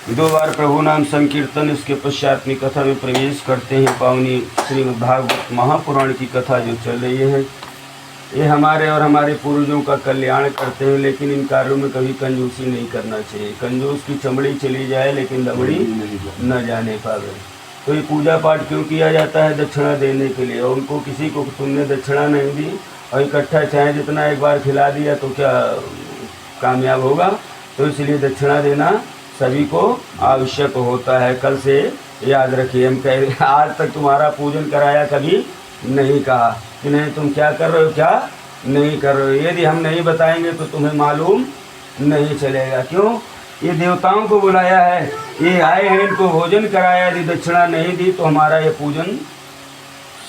2 बार प्रभु नाम संकीर्तन, इसके पश्चात अपनी कथा में प्रवेश करते हैं। पावनी श्रीमद् भागवत महापुराण की कथा जो चल रही है, ये हमारे और हमारे पूर्वजों का कल्याण करते हैं, लेकिन इन कार्यों में कभी कंजूसी नहीं करना चाहिए। कंजूस की चमड़ी चली जाए लेकिन लमड़ी न जाने पावे। तो ये पूजा पाठ क्यों किया जाता है? दक्षिणा देने के लिए। और उनको किसी को तुमने दक्षिणा नहीं दी और इकट्ठा चाहे जितना एक बार खिला दिया तो क्या कामयाब होगा? तो इसलिए दक्षिणा देना सभी को आवश्यक होता है। कल से याद रखिए, हम कह रहे आज तक तुम्हारा पूजन कराया, कभी नहीं कहा कि नहीं तुम क्या कर रहे हो, क्या नहीं कर रहे हो। यदि हम नहीं बताएंगे तो तुम्हें मालूम नहीं चलेगा। क्यों? ये देवताओं को बुलाया है, ये आए हैं, इनको भोजन कराया, यदि दक्षिणा नहीं दी तो हमारा ये पूजन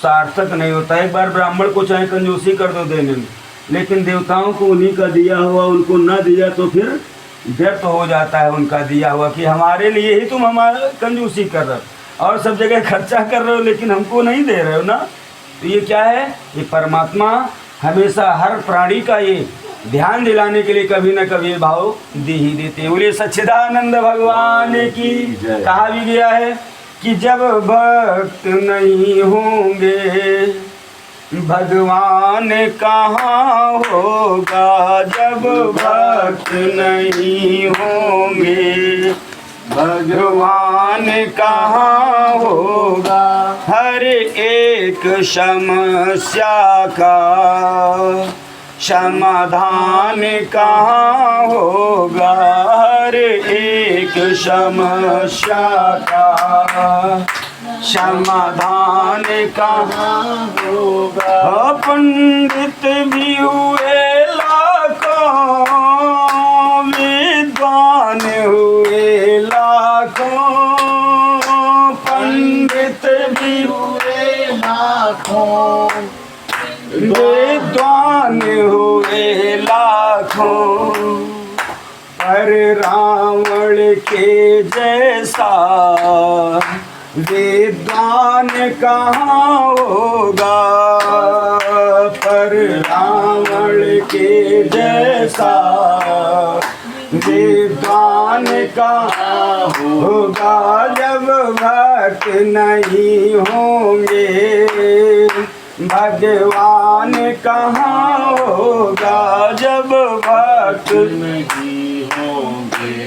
सार्थक नहीं होता। एक बार ब्राह्मण को चाहे कंजूसी कर दो देने में, लेकिन देवताओं को उन्हीं का दिया हुआ उनको न दिया तो फिर व्यर्थ हो जाता है उनका दिया हुआ, कि हमारे लिए ही तुम हमारा कंजूसी कर रहे हो और सब जगह खर्चा कर रहे हो लेकिन हमको नहीं दे रहे हो ना। तो ये क्या है? ये परमात्मा हमेशा हर प्राणी का ये ध्यान दिलाने के लिए कभी न कभी भाव दे ही देते हैं। बोले सच्चिदानंद भगवान की। कहा भी गया है कि जब भक्त नहीं होंगे भगवान कहाँ होगा, जब भक्त नहीं होंगे भगवान कहाँ होगा। हर एक समस्या का समाधान कहाँ होगा, हर एक समस्या का समाधान कहाँ होगा। पंडित भी हुए लाखों, विद्वान हुए लाखों, पंडित भी हुए लाखों, विद्वान हुए लाखों, पर रावण के जैसा विद्वान कहाँ होगा, पर रावण के जैसा विद्वान कहाँ होगा। जब भक्त नहीं होंगे भगवान कहाँ होगा, जब भक्त नहीं होंगे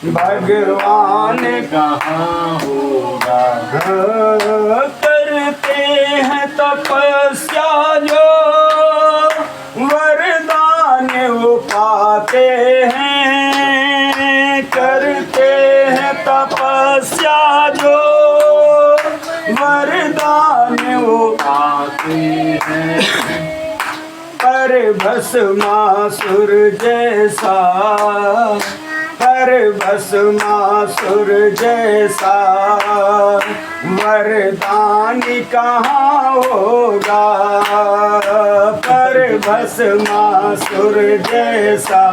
भगवान कहाँ होगा। करते हैं तपस्या जो वरदान वो पाते हैं, करते हैं तपस्या जो वरदान वो पाते हैं, पर भस्मासुर जैसा, पर भस्मासुर जैसा वरदान कहाँ होगा, पर भस्मासुर जैसा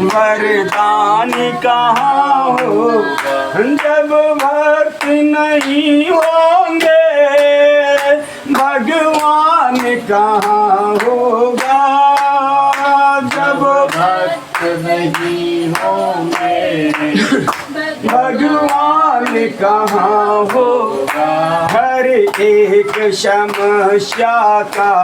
वरदान कहाँ होगा। जब भक्त नहीं होंगे भगवान कहाँ होगा, जब भक्त नहीं होंगे भगवान कहाँ होगा। हर एक समस्या का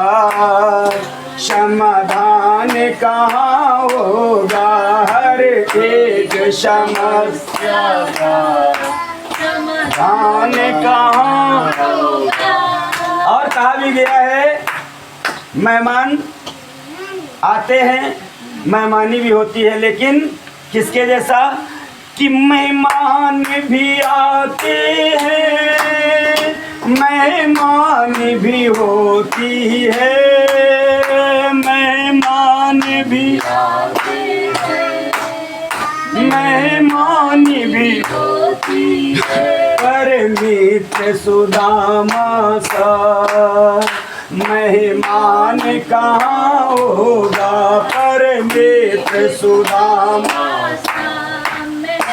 समाधान कहाँ होगा, हर एक समस्या का समाधान कहाँ होगा। और कहा भी गया है, मेहमान आते हैं, मेहमानी भी होती है, लेकिन किसके जैसा? कि मेहमान भी आते हैं, मेहमान भी होती है, मेहमान भी आते हैं, मेहमान भी होती है, पर मित्र सुदामा सा मेहमान कहाँ होगा, पर मित्र सुदामा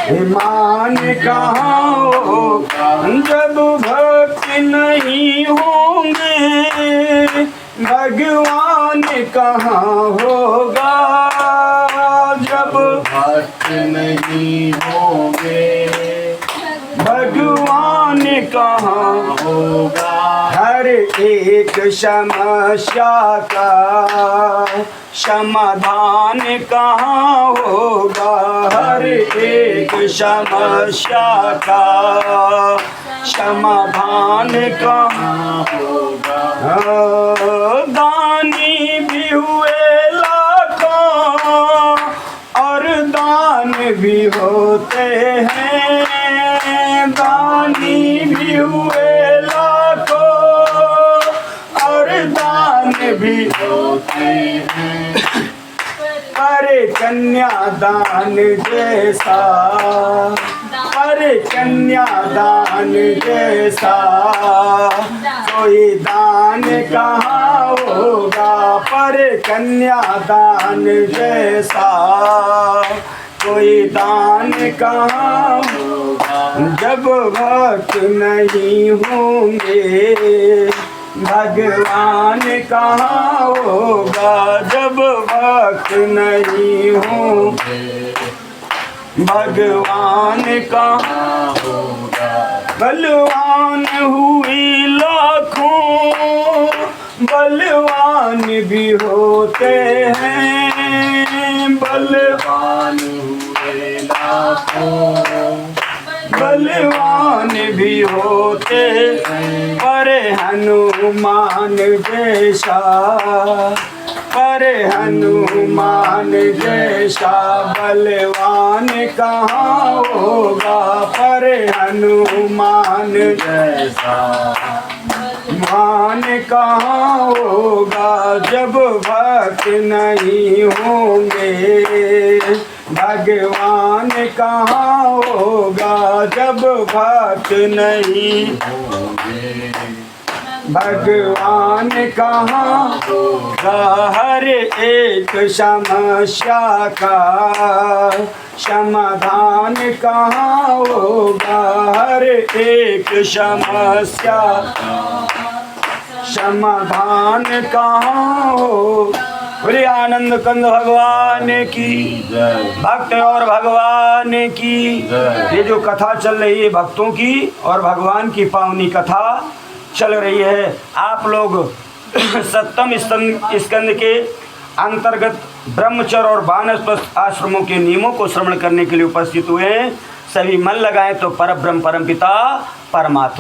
मेहमान कहाँ होगा। जब भक्त नहीं होंगे भगवान कहाँ होगा, जब भक्त नहीं होंगे भगवान कहाँ होगा हर एक समस्या का समाधान कहाँ होगा हर एक समस्या का समाधान कहाँ होगा दानी भी हुए लाखों और दान भी होते हैं दानी भी हुए लाखों और दान भी होते हैं अरे कन्यादान जैसा अरे कन्यादान जैसा कोई दान कहाँ होगा पर कन्यादान जैसा कोई दान कहाँ होगा जब भक्त नहीं होंगे भगवान कहाँ होगा जब भक्त नहीं होंगे भगवान कहाँ होगा बलवान हुई लाखों बलवान भी होते हैं बलवान हुए लाखों बलवान भी होते पर हनुमान जैसा पर हनुमान जैसा बलवान कहाँ होगा पर हनुमान जैसा मान कहाँ होगा जब भक्त नहीं होंगे भगवान कहाँ होगा जब भक्त नहीं होंगे भगवान कहाँ होगा हर एक समस्या का समाधान कहाँ होगा हर एक समस्या समाधान कहाँ हो बोले आनंद कंद भगवान की जय भक्त और भगवान की जय। ये जो कथा चल रही है भक्तों की और भगवान की पावनी कथा चल रही है आप लोग सप्तम स्कंद के अंतर्गत ब्रह्मचर्य और वानप्रस्थ आश्रमों के नियमों को श्रवण करने के लिए उपस्थित हुए हैं सभी मन लगाएं तो परब्रह्म परमपिता परमात्मा